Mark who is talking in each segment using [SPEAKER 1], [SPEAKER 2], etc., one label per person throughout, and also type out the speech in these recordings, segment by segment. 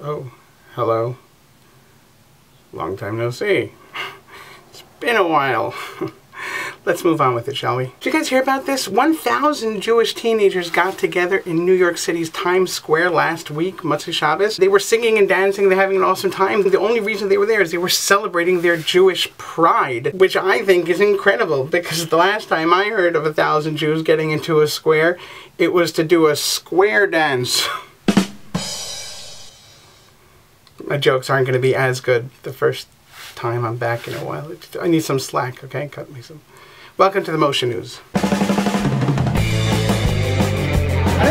[SPEAKER 1] Oh, hello. Long time no see. It's been a while. Let's move on with it, shall we? Did you guys hear about this? 1,000 Jewish teenagers got together in New York City's Times Square last week, Motzei Shabbos. They were singing and dancing, they're having an awesome time. The only reason they were there is they were celebrating their Jewish pride, which I think is incredible, because the last time I heard of 1,000 Jews getting into a square, it was to do a square dance. My jokes aren't going to be as good the first time I'm back in a while. I need some slack, okay? Cut me some. Welcome to the Moshe News. I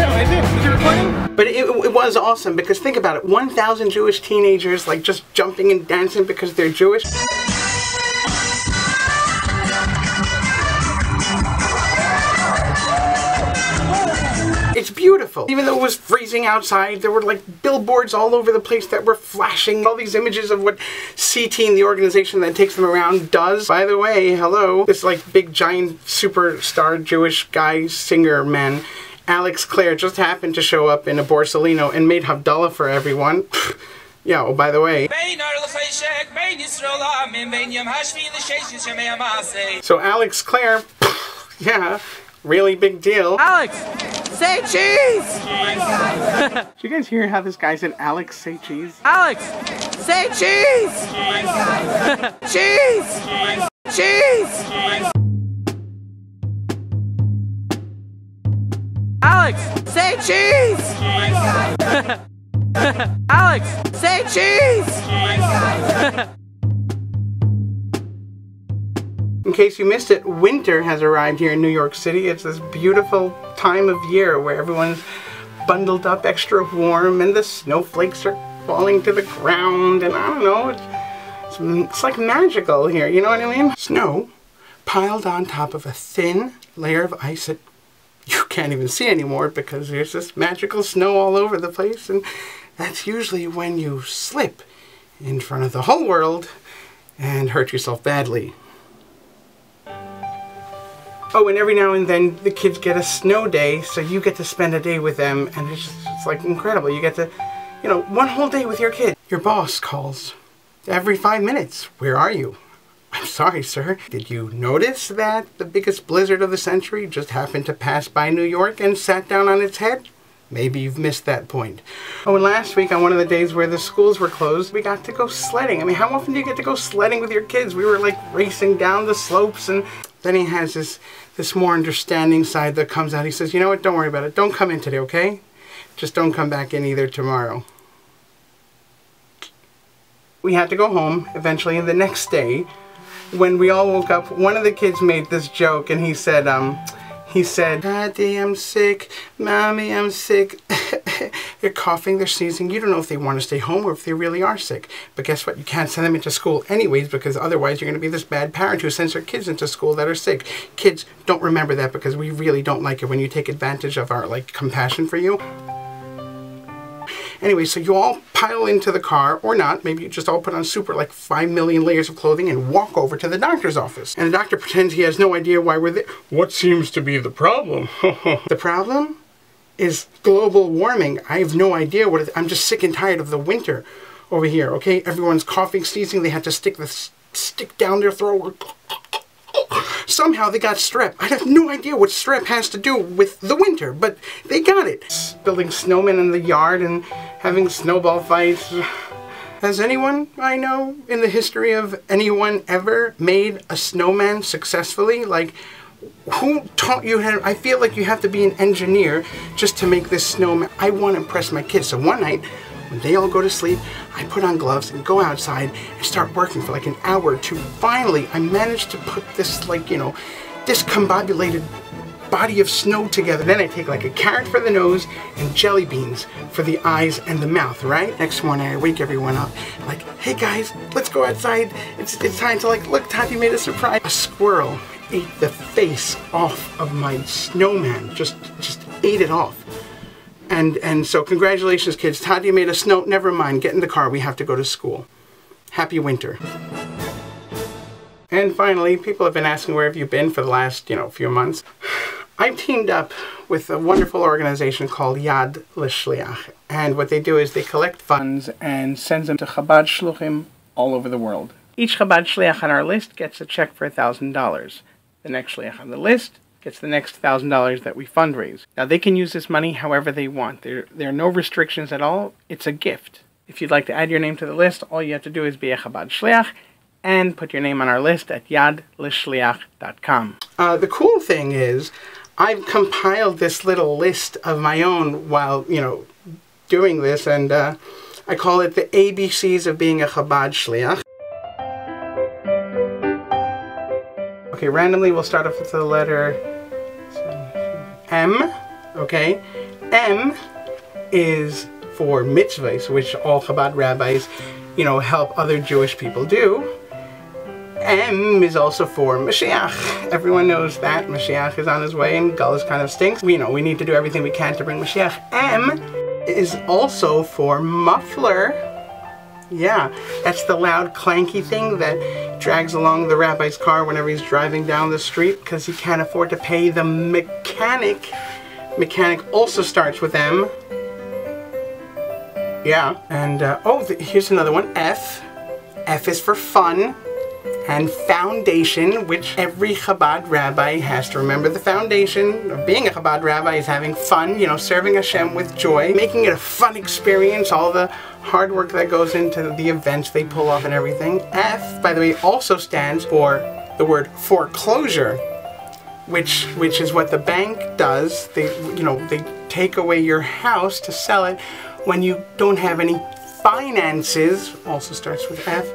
[SPEAKER 1] know, I did. Was it recording? But it was awesome, because think about it. 1,000 Jewish teenagers, like, just jumping and dancing because they're Jewish. It's beautiful. Even though it was freezing outside, there were like billboards all over the place that were flashing all these images of what C-Teen, the organization that takes them around, does. By the way, hello, this like big giant superstar Jewish guy, singer man, Alex Clare, just happened to show up in a Borsalino and made Havdalah for everyone. Yeah, oh, by the way. So Alex Clare, yeah, really big deal. Alex! Say cheese! Did you guys hear how this guy said, Alex, say cheese? Alex, say cheese! Cheese! Cheese! Alex, say cheese! Alex, say cheese! In case you missed it, winter has arrived here in New York City. It's this beautiful time of year where everyone's bundled up extra warm and the snowflakes are falling to the ground, and I don't know, it's like magical here, you know what I mean? Snow piled on top of a thin layer of ice that you can't even see anymore because there's this magical snow all over the place, and that's usually when you slip in front of the whole world and hurt yourself badly. Oh, and every now and then the kids get a snow day, so you get to spend a day with them, and it's like incredible. You get to, you know, one whole day with your kid. Your boss calls every 5 minutes. Where are you? I'm sorry, sir. Did you notice that the biggest blizzard of the century just happened to pass by New York and sat down on its head? Maybe you've missed that point. Oh, and last week on one of the days where the schools were closed, we got to go sledding. I mean, how often do you get to go sledding with your kids? We were like racing down the slopes, and then he has this more understanding side that comes out. He says, you know what, don't worry about it. Don't come in today, okay? Just don't come back in either tomorrow. We had to go home eventually, and the next day, when we all woke up, one of the kids made this joke, and he said, Daddy, I'm sick. Mommy, I'm sick. They're coughing, they're sneezing. You don't know if they want to stay home or if they really are sick. But guess what? You can't send them into school anyways, because otherwise you're going to be this bad parent who sends their kids into school that are sick. Kids, don't remember that, because we really don't like it when you take advantage of our, like, compassion for you. Anyway, so you all pile into the car, or not, maybe you just all put on super, like, 5 million layers of clothing and walk over to the doctor's office. And the doctor pretends he has no idea why we're there. What seems to be the problem? The problem is global warming. I have no idea what it is. I'm just sick and tired of the winter over here, okay? Everyone's coughing, sneezing. They had to stick the stick down their throat. Somehow they got strep. I have no idea what strep has to do with the winter, but they got it. Building snowmen in the yard and having snowball fights. Has anyone I know in the history of anyone ever made a snowman successfully? Like, who taught you how to, I feel like you have to be an engineer just to make this snowman. I want to impress my kids. So one night, when they all go to sleep, I put on gloves and go outside and start working for like an hour or two. Finally, I managed to put this, like, you know, discombobulated body of snow together. Then I take like a carrot for the nose and jelly beans for the eyes and the mouth, right? Next morning, I wake everyone up, like, hey guys, let's go outside. It's time to, like, look, Tati made a surprise. A squirrel ate the face off of my snowman, just ate it off. And so congratulations, kids. Tati made a snow. Never mind. Get in the car. We have to go to school. Happy winter. And finally, people have been asking where have you been for the last, few months. I've teamed up with a wonderful organization called Yad Lah, and what they do is they collect funds and send them to Chabad Shluchim all over the world. Each Chabad Shliach on our list gets a check for $1,000. The next Shliach on the list gets the next $1,000 that we fundraise. Now they can use this money however they want. There are no restrictions at all. It's a gift. If you'd like to add your name to the list, all you have to do is be a Chabad Shliach and put your name on our list at yadlashliach.com. The cool thing is, I've compiled this little list of my own while, doing this, and I call it the ABCs of being a Chabad Shliach. Okay, randomly we'll start off with the letter M, okay? M is for mitzvahs, which all Chabad rabbis, help other Jewish people do. M is also for Mashiach. Everyone knows that Mashiach is on his way and Gullus kind of stinks. We need to do everything we can to bring Mashiach. M is also for muffler. Yeah, that's the loud clanky thing that drags along the rabbi's car whenever he's driving down the street because he can't afford to pay the mechanic. Mechanic also starts with M. Yeah, and here's another one, F. F is for fun. And foundation, which every Chabad rabbi has to remember. The foundation of being a Chabad rabbi is having fun, serving Hashem with joy, making it a fun experience, all the hard work that goes into the events they pull off and everything. F, by the way, also stands for the word foreclosure, which is what the bank does. They take away your house to sell it when you don't have any finances, also starts with F,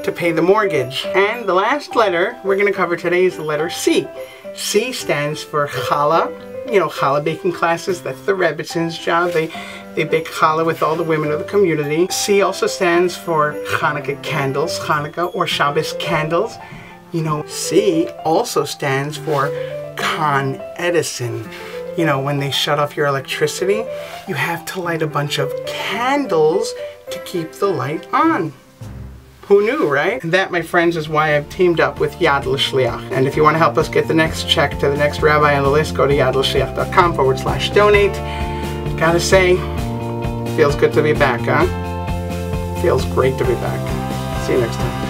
[SPEAKER 1] to pay the mortgage. And the last letter we're going to cover today is the letter C. C stands for challah. Challah baking classes, that's the Rebbitzins' job. They bake challah with all the women of the community. C also stands for Hanukkah candles, Hanukkah or Shabbos candles. C also stands for Con Edison. When they shut off your electricity, you have to light a bunch of candles to keep the light on. Who knew, right? And that, my friends, is why I've teamed up with Yad L'Shliach. And if you want to help us get the next check to the next rabbi on the list, go to yadlashliach.com/donate. Gotta say, feels good to be back, huh? Feels great to be back. See you next time.